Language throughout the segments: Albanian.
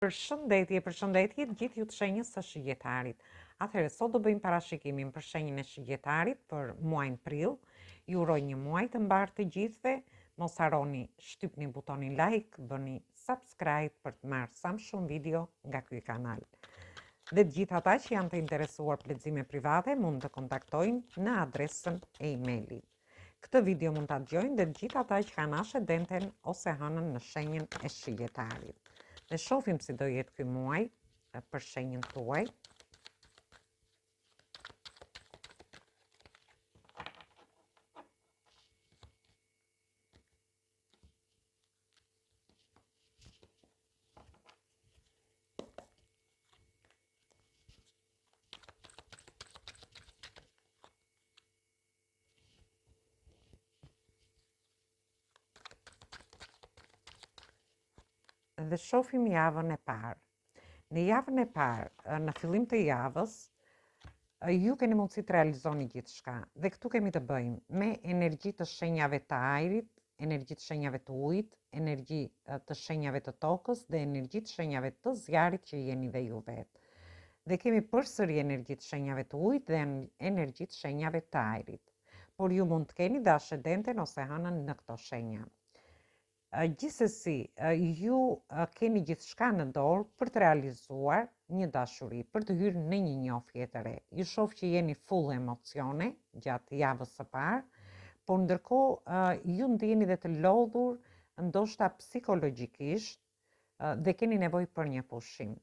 Përshëndetje gjithë ju të shenjës së shigjetarit. Atëherë, sot do bëjmë parashikimin për shenjën e shigjetarit për muajin prill. Ju uroj një muaj të mbarë të gjithëve. Mos harroni shtypni butonin like, bëni subscribe për të marrë sa më shumë video nga ky kanal. Dhe të gjithë ata që janë të interesuar për lexime private mund të kontaktojnë në adresën e emailit. Këtë video mund ta dëgjojnë dhe të gjithë ata që kanë ascendenten ose hënën në shenjën e shigjetarit. Dhe shohim si do jetë ky muaj për shenjën tuaj. Dhe shohim javën e parë. Në javën e parë, në fillim të javës, ju keni mundësi të realizoni gjithçka. Dhe këtu kemi të bëjmë me energji të shenjave të ajrit, energji të shenjave të ujit, energji të shenjave të tokës dhe energji të shenjave të zjarit që jeni dhe ju vetë. Dhe kemi përsëri energji të shenjave të ujit dhe energji të shenjave të ajrit. Por ju mund të keni dhe ascendenten ose hënën në këto shenja. Gjithsesi, ju keni gjithçka në dorë për të realizuar një dashuri, për të hyrë në një njohje të re. Ju shoh që jeni full emocione gjatë javës së parë, por ndërkohë ju ndjeni dhe të lodhur ndoshta psikologjikisht dhe keni nevojë për një pushim.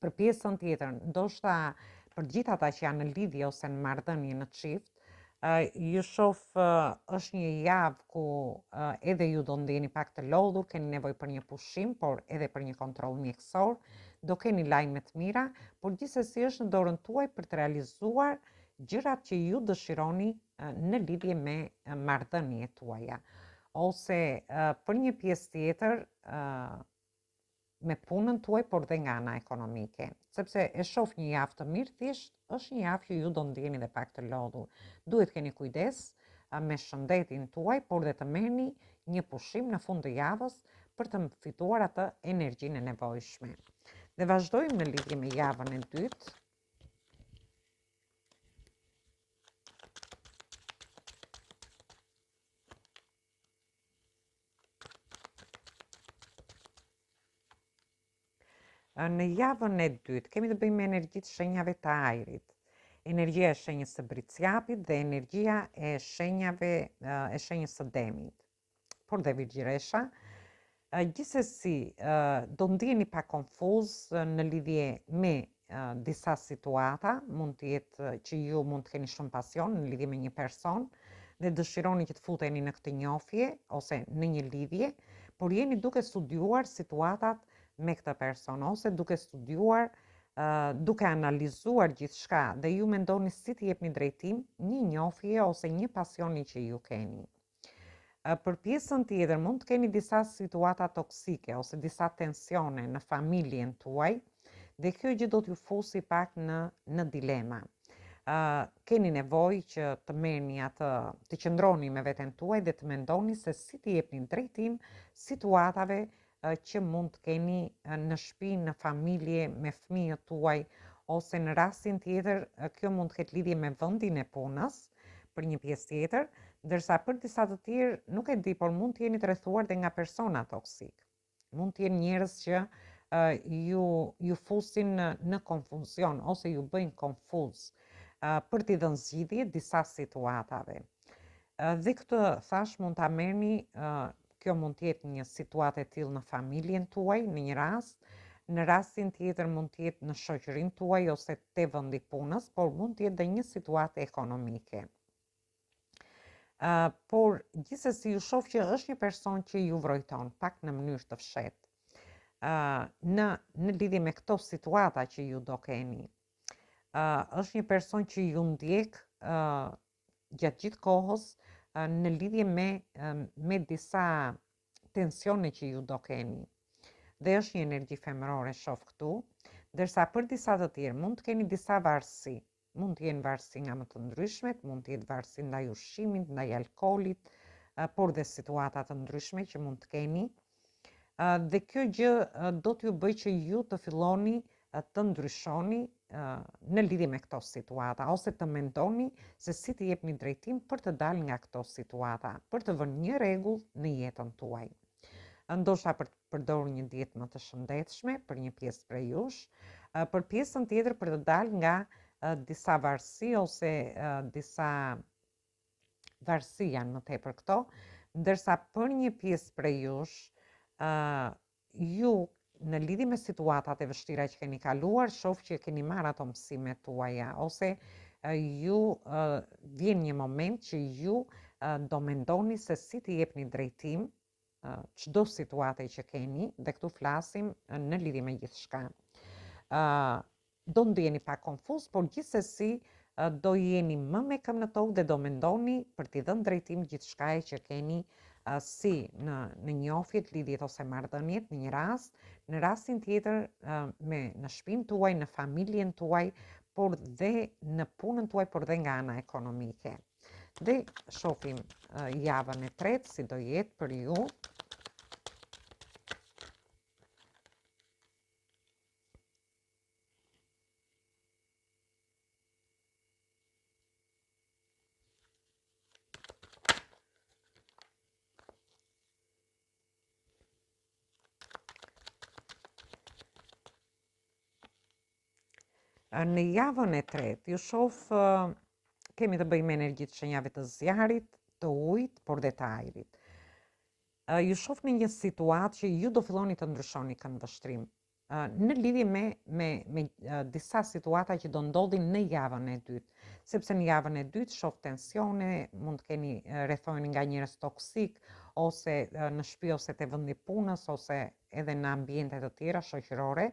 Për pjesën tjetër, ndoshta për gjithë ata që janë në lidhje ose në marrëdhënie në çift, ju shoh është një javë ku edhe ju do ndjeni pak të lodhur, keni nevojë për një pushim, por edhe për një kontroll mjekësor, do keni lajme të mira, por gjithsesi është në dorën tuaj për të realizuar gjërat që ju dëshironi në lidhje me marrëdhëniet tuaja. Ose për një pjesë tjetër me punën tuaj, por dhe nga ana ekonomike. Sepse e shoh një javë të mirë, thjesht është një javë që ju do ndjeni dhe pak të lodhur. Duhet keni kujdes me shëndetin tuaj, por dhe të merrni një pushim në fund të javës për të fituar atë energjinë e nevojshme. Dhe vazhdojmë në lidhje me javën e dytë. Në javën e dytë kemi të bëjmë me energjitë shenjave të ajrit, energjia e shenjës së bricjapit dhe energjia e shenjës së demit, por dhe virgjëresha. Gjithsesi, do ndjeni pak konfuz në lidhje me disa situata, mund të jetë që ju mund të keni shumë pasion në lidhje me një person dhe dëshironi që të futeni në këtë njohje ose në një lidhje, por jeni duke studiuar situatat me këtë person ose duke studiuar, duke analizuar gjithçka dhe ju mendoni si të jepni drejtim një njohje ose një pasioni që ju keni. Për pjesën tjetër mund të keni disa situata toksike ose disa tensione në familjen tuaj dhe kjo gjë do t'ju fusi pak në dilema. Keni nevojë që të merrni atë, të qëndroni me veten tuaj dhe të mendoni se si të jepni drejtim situatave që mund të keni në shtëpi, në familje, me fëmijët tuaj, ose në rastin tjetër, kjo mund të ketë lidhje me vendin e punës, për një pjesë tjetër, ndërsa për disa të tjerë nuk e di, por mund të jeni të rrethuar dhe nga persona toksik. Mund të jenë njerëz që ju fusin në konfuzion ose ju bëjnë konfuz për t'i dhënë zgjidhje disa situatave. Dhe këtë thash mund ta merrni, kjo mund të jetë një situatë e tillë në familjen tuaj në një rast, në rastin tjetër mund të jetë në shoqërinë tuaj ose te vendi punës, por mund të jetë dhe një situatë ekonomike. Por gjithsesi ju shoh që është një person që ju vrojton pak në mënyrë të fshehtë. Në lidhje me këto situata që ju do keni. Është një person që ju ndjek gjatë gjithë kohës në lidhje me disa tensione që ju do keni. Dhe është një energji femërore shoh këtu, ndërsa për disa të tjerë mund të keni disa varësi. Mund të jenë varësi nga më të ndryshmet, mund të jetë varësi ndaj ushqimit, ndaj alkoolit, por dhe situata të ndryshme që mund të keni. Dhe kjo gjë do t'ju bëj që ju të filloni të ndryshoni në lidhje me këto situata, ose të mendoni se si të jepni drejtim për të dalë nga këto situata, për të vënë një rregull në jetën tuaj. Ndoshta për të përdorur një dietë më të shëndetshme për një pjesë prej jush, për pjesën tjetër për të dalë nga disa varësi ose disa varësi janë më tepër këto, ndërsa për një pjesë prej jush, ju në lidhje me situatat e vështira që keni kaluar, shoh që keni marrë ato mësimet tuaja, ose ju vjen një moment që ju do mendoni se si të jepni drejtim çdo situate që keni, dhe këtu flasim në lidhje me gjithçka. Do ndjeni pak konfuz, por gjithsesi do jeni më me këmbë në tokë dhe do mendoni për t'i dhënë drejtim gjithçkaje që keni si në njofjet, lidhjet ose marrëdhëniet në një rast, në rastin tjetër në shtëpinë tuaj, në familjen tuaj, por dhe në punën tuaj, por dhe nga ana ekonomike. Dhe shohim javën e tretë si do jetë për ju. Në javën e tretë, ju shoh kemi të bëjmë me energjitë shenjave të zjarit, të ujit, por dhe të ajrit. Ju shoh në një situatë që ju do filloni të ndryshoni këndvështrim në lidhje me disa situata që do ndodhin në javën e dytë, sepse në javën e dytë shoh tensione, mund të keni rrethojeni nga njerëz toksik, ose në shtëpi ose te vendi punës, ose edhe në ambiente të tjera shoqërore.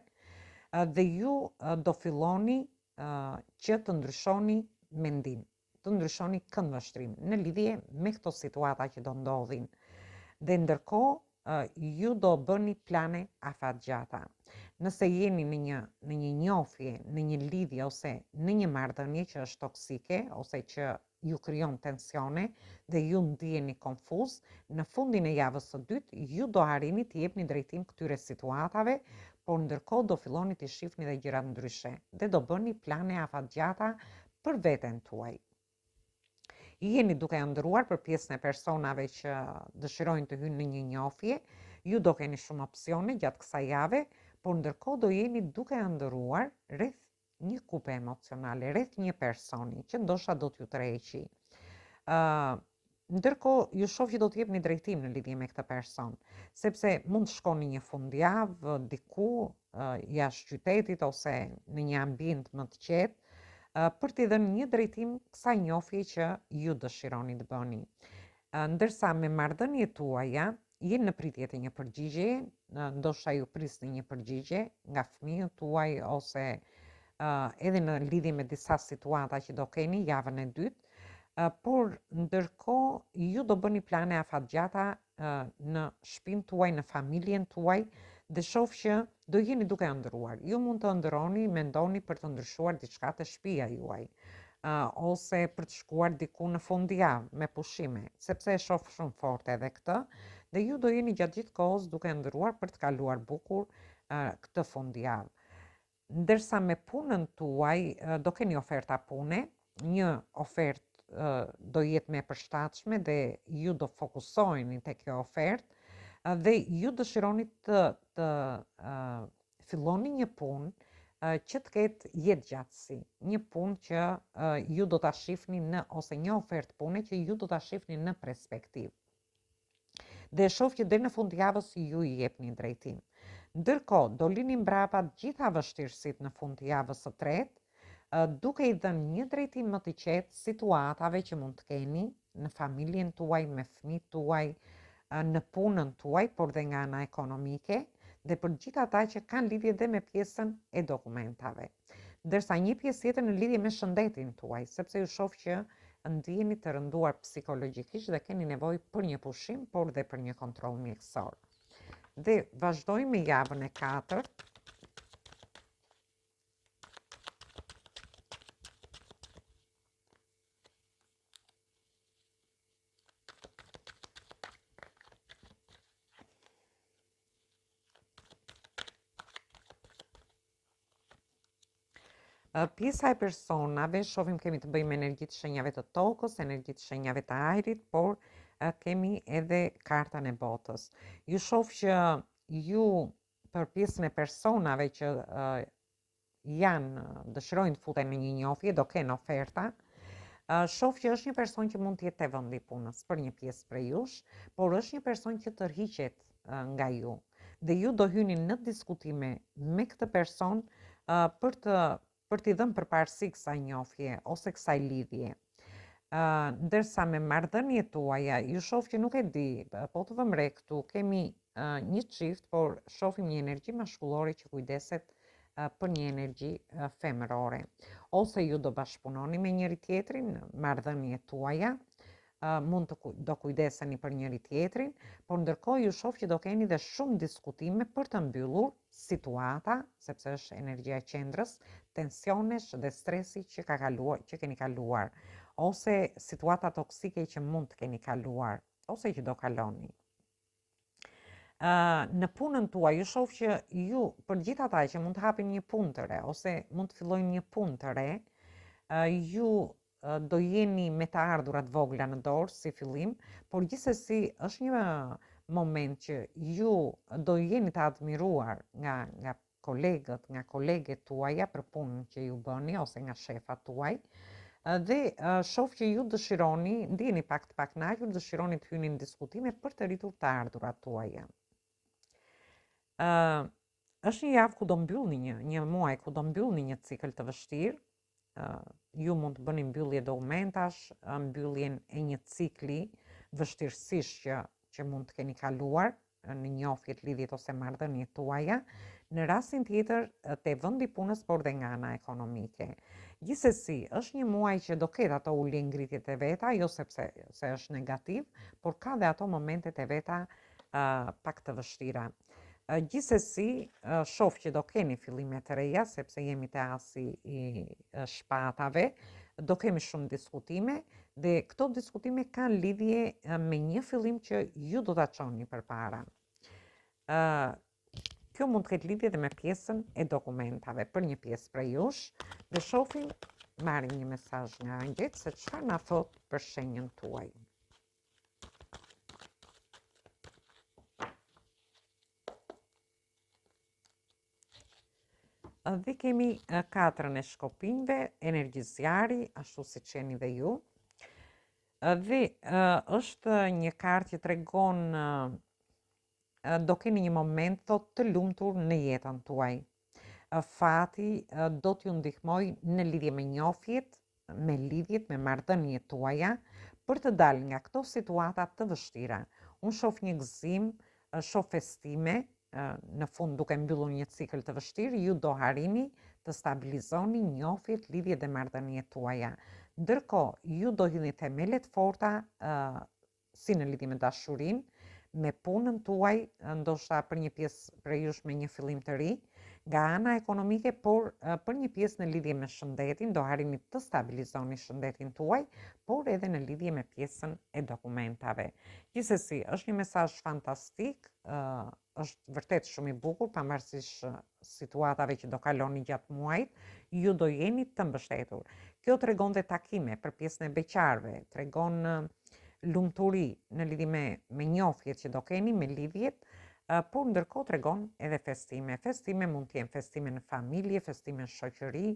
Dhe ju do filloni që të ndryshoni mendim, të ndryshoni këndvështrim në lidhje me këto situata që do ndodhin. Dhe ndërkohë ju do bëni plane afatgjata. Nëse jeni në një njofje, në një lidhje ose në një marrëdhënie që është toksike ose që ju krijon tensione dhe ju ndiheni konfuz, në fundin e javës së dytë ju do arrini të jepni drejtim këtyre situatave, por ndërkohë do filloni të shihni dhe gjëra ndryshe dhe do bëni plane afatgjata për veten tuaj. Jeni duke ëndrruar për pjesën e personave që dëshirojnë të hynë në një njofje, ju do keni shumë opsione gjatë kësaj jave, por ndërkohë do jeni duke ëndrruar rreth një kupe emocionale, rreth një personi që ndoshta do t'ju tërheqi. Ndërkohë ju shoh që do të jepni drejtim në lidhje me këtë person, sepse mund të shkoni një fundjavë diku jashtë qytetit ose në një ambient më të qetë për t'i dhënë një drejtim kësaj njofje që ju dëshironi të bëni. Ndërsa me marrëdhëniet tuaja jeni në pritje të një përgjigjeje, ndoshta ju prisni një përgjigje nga fëmijët tuaj ose edhe në lidhje me disa situata që do keni javën e dytë. Por ndërkohë ju do bëni plane afatgjata në shtëpinë tuaj, në familjen tuaj, dhe shoh që do jeni duke ëndrruar. Ju mund të ëndrroni, mendoni për të ndryshuar diçka te shtëpia juaj, ose për të shkuar diku në fundjavë me pushime, sepse e shoh shumë fort edhe këtë, dhe ju do jeni gjatë gjithë kohës duke ëndrruar për të kaluar bukur këtë fundjavë. Ndërsa me punën tuaj do keni oferta pune, një ofertë do jetë me përshtatshme dhe ju do fokusoheni te kjo ofertë dhe ju dëshironi të filloni një punë që të ketë jetëgjatësi, një punë që ju do ta shihni ose një ofertë pune që ju do ta shihni në perspektivë. Dhe shoh që deri në fund javës ju i jepni drejtim. Ndërkohë do lini mbrapa gjitha vështirësitë në fund javës së tretë, duke i dhënë një drejtim më të qetë situatave që mund të keni në familjen tuaj, me fëmijët tuaj, në punën tuaj, por dhe nga ana ekonomike, dhe për gjithë ata që kanë lidhje dhe me pjesën e dokumentave. Ndërsa një pjesë tjetër në lidhje me shëndetin tuaj, sepse ju shoh që ndiheni të rënduar psikologjikisht dhe keni nevojë për një pushim, por dhe për një kontroll mjekësor. Dhe vazhdojmë me javën e katërt. Pjesa e personave, shohim kemi të bëjmë energjitë shenjave të tokës, energjitë shenjave të ajrit, por kemi edhe kartën e botës. Ju shoh që ju për pjesën e personave që dëshirojnë të futen në një njohje, do kenë oferta. Shoh që është një person që mund të jetë te vendi punës për një pjesë prej jush, por është një person që tërhiqet nga ju. Dhe ju do hyni në diskutime me këtë person për t'i dhënë përparësi kësaj njohje ose kësaj lidhje. Ndërsa me marrëdhëniet tuaja, ju shoh që nuk e di, po të vëmë re këtu, kemi një çift, por shohim një energji maskullore që kujdeset për një energji femërore. Ose ju do bashkëpunoni me njëri tjetrin, marrëdhëniet tuaja, do kujdeseni për njëri tjetrin, por ndërkohë ju shoh që do keni dhe shumë diskutime për të mbyllur situata, sepse është energjia e qendrës, tensionesh dhe stresi që keni kaluar, ose situata toksike që mund të keni kaluar, ose që do kaloni. Në punën tuaj, ju shoh që ju, për gjithë ata që mund të hapin një punë të re, ose mund të fillojnë një punë të re, ju do jeni me të ardhurat vogla në dorë si fillim, por gjithsesi është një moment që ju do jeni të admiruar nga kolegët, nga koleget tuaja për punën që ju bëni, ose nga shefat tuaj, dhe shoh që ju dëshironi, ndjeni pak të pakënaqur, dëshironi të hyni në diskutime për të rritur të ardhurat tuaja. Është një javë ku do mbyllni një muaj ku do mbyllni një cikël të vështirë. Ju mund të bëni mbyllje dokumentash, mbylljen e një cikli vështirësish që mund të keni kaluar në njohjet, lidhjet ose marrëdhëniet tuaja. Në rastin tjetër te vendi punës, por dhe nga ana ekonomike. Gjithsesi, është një muaj që do ketë ato ulje ngritjet e veta, jo sepse është negativ, por ka dhe ato momentet e veta pak të vështira. Gjithsesi, shoh që do keni fillime të reja, sepse jemi te asi i shpatave, do kemi shumë diskutime, dhe këto diskutime kanë lidhje me një fillim që ju do ta çoni përpara. Kjo mund të ketë lidhje dhe me pjesën e dokumentave për një pjesë prej jush, dhe shohim, marrim një mesazh nga angjëjt se çfarë na thot për shenjën tuaj. Dhe kemi katrën e shkopinjve, energjizjari, ashtu si qeni dhe ju. Dhe është një kartë që tregon do keni një moment të lumtur në jetën tuaj. Fati do t'ju ndihmoj në lidhje me njohjet, me lidhjet, me marrëdhëniet tuaja, për të dalë nga këto situata të vështira. Unë shoh një gëzim, shoh festime, në fund duke mbyllur një cikël të vështirë, ju do harini të stabilizoni njohjet, lidhjet dhe marrëdhëniet tuaja. Ndërkohë, ju do hidhni themelet forta si në lidhje me dashurinë, me punën tuaj, ndoshta për një pjesë prej jush me një fillim të ri, nga ana ekonomike, por për një pjesë në lidhje me shëndetin, do harini të stabilizoni shëndetin tuaj, por edhe në lidhje me pjesën e dokumentave. Gjithsesi, është një mesazh fantastik, është vërtet shumë i bukur, pavarësisht situatave që do kaloni gjatë muajit, ju do jeni të mbështetur. Kjo tregon dhe takime për pjesën e beqarëve, tregon lumturi në lidhje me njohjet që do keni, me lidhjet, por ndërkohë tregon edhe festime. Festime mund të jenë festime në familje, festime në shoqëri,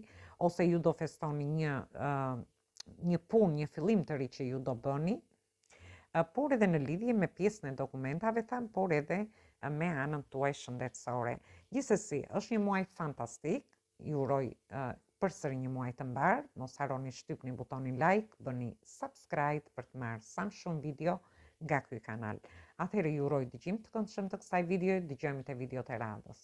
ose ju do festoni një punë, një fillim të ri që ju do bëni, por edhe në lidhje me pjesën e dokumentave, por edhe me anën tuaj shëndetësore. Gjithsesi, është një muaj fantastik, ju uroj përsëri një muaj të mbar, mos harroni shtypni butonin like, bëni subscribe për të marrë sa më shumë video nga ky kanal. Atëherë ju uroj dëgjim të këndshëm të kësaj video, dëgjojmë te videot e radhës.